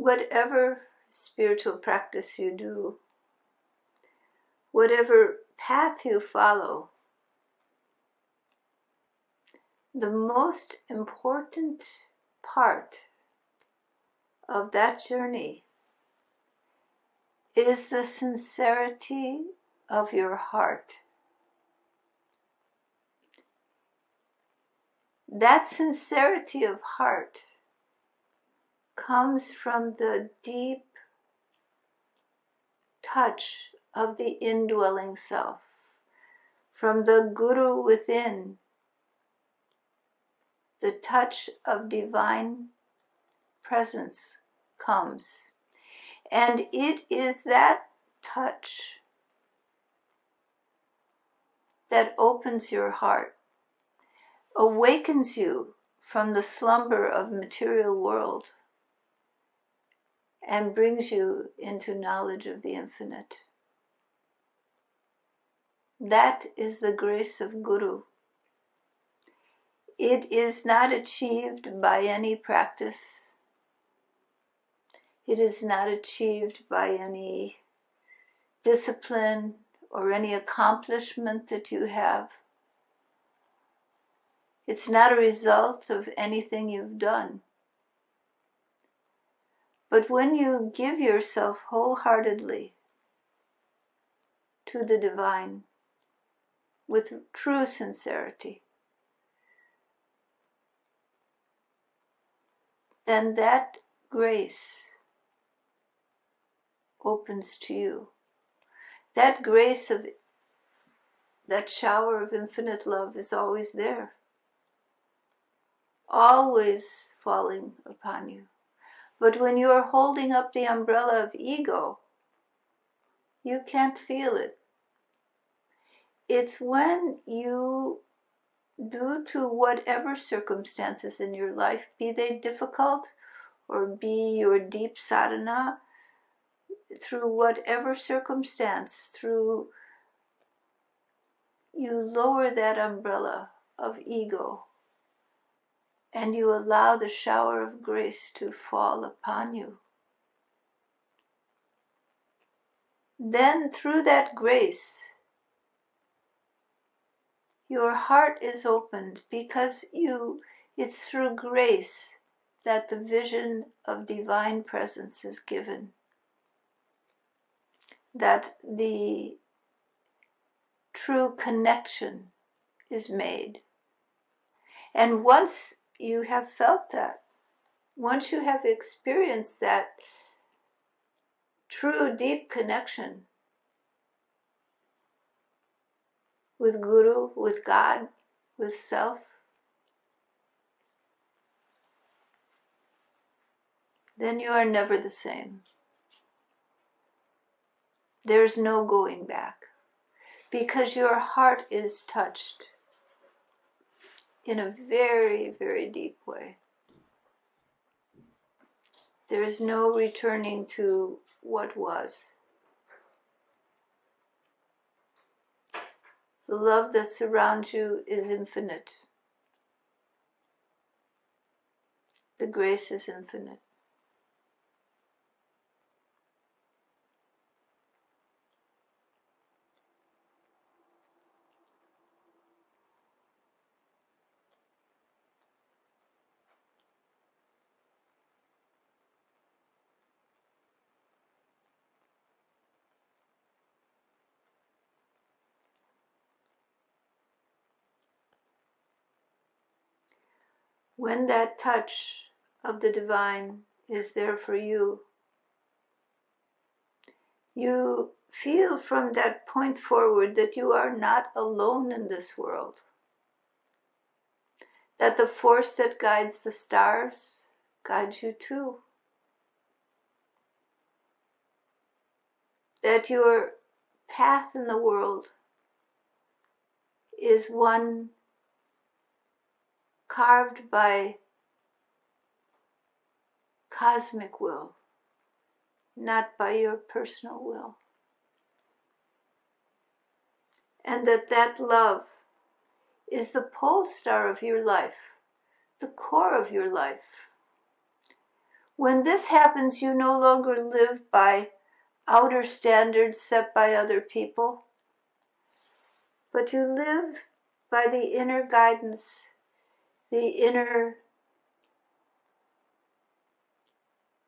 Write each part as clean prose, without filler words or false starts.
whatever spiritual practice you do, whatever path you follow, the most important part of that journey is the sincerity of your heart. That sincerity of heart comes from the deep touch of the indwelling self, from the Guru within. The touch of divine presence comes. And it is that touch that opens your heart, awakens you from the slumber of material world, and brings you into knowledge of the infinite. That is the grace of Guru. It is not achieved by any practice. It is not achieved by any discipline or any accomplishment that you have. It's not a result of anything you've done. But when you give yourself wholeheartedly to the divine with true sincerity, then that grace opens to you. That grace of that shower of infinite love is always there, always falling upon you. But when you are holding up the umbrella of ego, you can't feel it. It's when you, due to whatever circumstances in your life, be they difficult or be your deep sadhana, through whatever circumstance, you lower that umbrella of ego and you allow the shower of grace to fall upon you. Then through that grace, your heart is opened because it's through grace that the vision of divine presence is given, that the true connection is made. And once you have felt that, once you have experienced that true deep connection with Guru, with God, with self, then you are never the same. There's no going back, because your heart is touched in a very, very deep way. There is no returning to what was. The love that surrounds you is infinite. The grace is infinite. When that touch of the divine is there for you, you feel from that point forward that you are not alone in this world. That the force that guides the stars guides you too. That your path in the world is one carved by cosmic will, not by your personal will. And that love is the pole star of your life, the core of your life. When this happens, you no longer live by outer standards set by other people, but you live by the inner guidance, the inner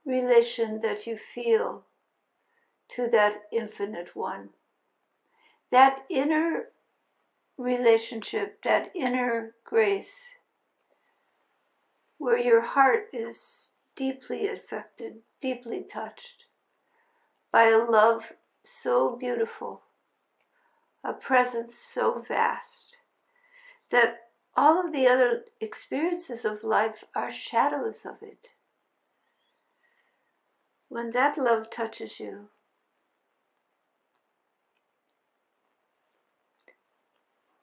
relation that you feel to that infinite one. That inner relationship, that inner grace, where your heart is deeply affected, deeply touched by a love so beautiful, a presence so vast, that all of the other experiences of life are shadows of it. When that love touches you,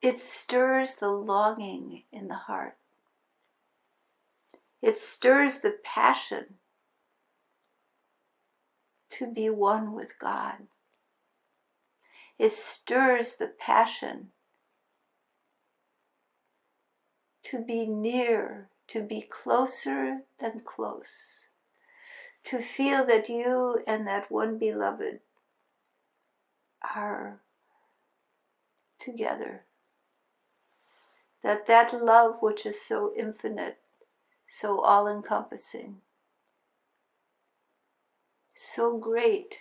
it stirs the longing in the heart. It stirs the passion to be one with God. It stirs the passion to be near, to be closer than close, to feel that you and that one beloved are together. That love which is so infinite, so all-encompassing, so great,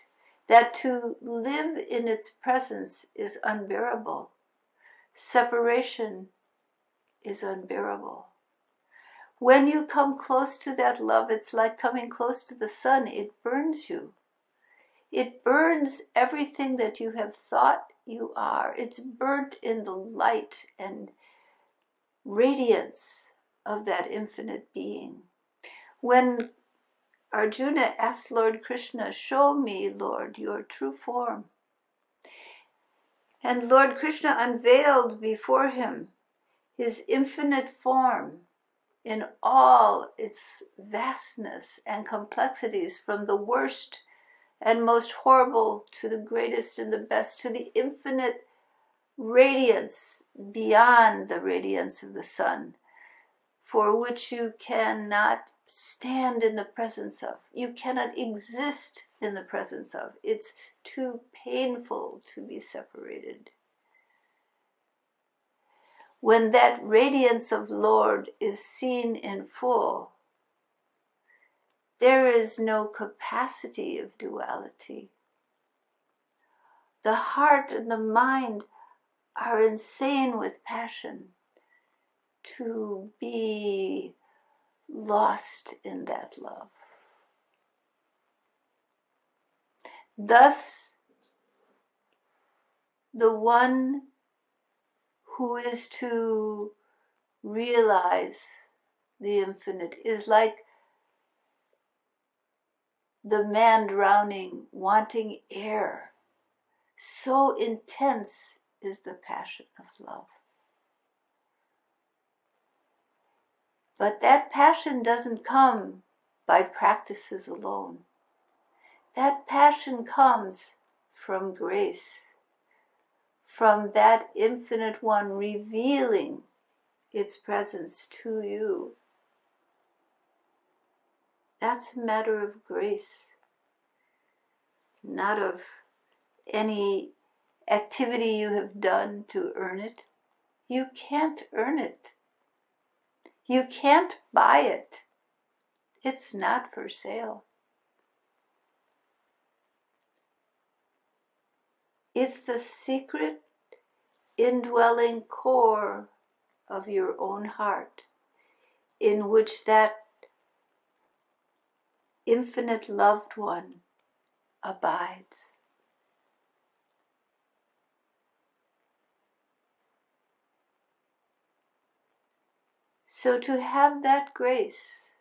that to live in its presence is unbearable. Separation is unbearable. When you come close to that love, it's like coming close to the sun. It burns you. It burns everything that you have thought you are. It's burnt in the light and radiance of that infinite being. When Arjuna asked Lord Krishna, "Show me, Lord, your true form," and Lord Krishna unveiled before him his infinite form in all its vastness and complexities, from the worst and most horrible to the greatest and the best, to the infinite radiance beyond the radiance of the sun, for which you cannot stand in the presence of. You cannot exist in the presence of. It's too painful to be separated. When that radiance of Lord is seen in full, there is no capacity of duality. The heart and the mind are insane with passion to be lost in that love. Thus, the one who is to realize the infinite is like the man drowning, wanting air. So intense is the passion of love. But that passion doesn't come by practices alone. That passion comes from grace, from that infinite one revealing its presence to you. That's a matter of grace, not of any activity you have done to earn it. You can't earn it. You can't buy it. It's not for sale. It's the secret indwelling core of your own heart, in which that infinite loved one abides. So to have that grace,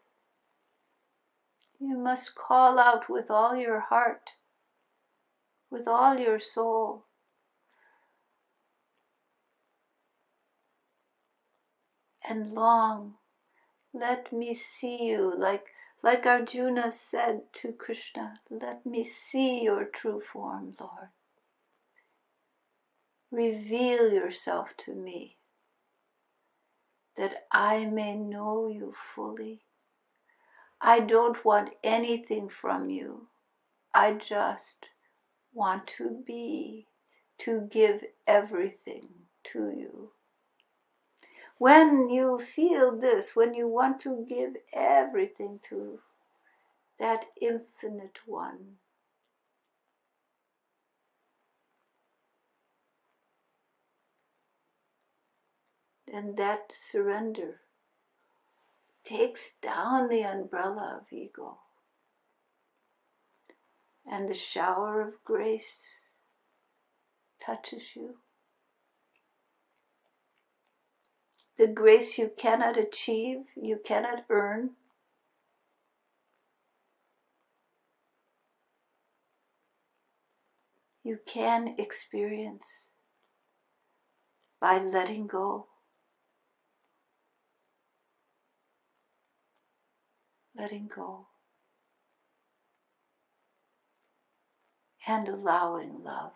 you must call out with all your heart, with all your soul, and long, let me see you, like Arjuna said to Krishna, let me see your true form, Lord. Reveal yourself to me, that I may know you fully. I don't want anything from you. I just want to be, to give everything to you. When you feel this, when you want to give everything to that infinite one, then that surrender takes down the umbrella of ego, and the shower of grace touches you. The grace you cannot achieve, you cannot earn. You can experience by letting go. Letting go. And allowing love.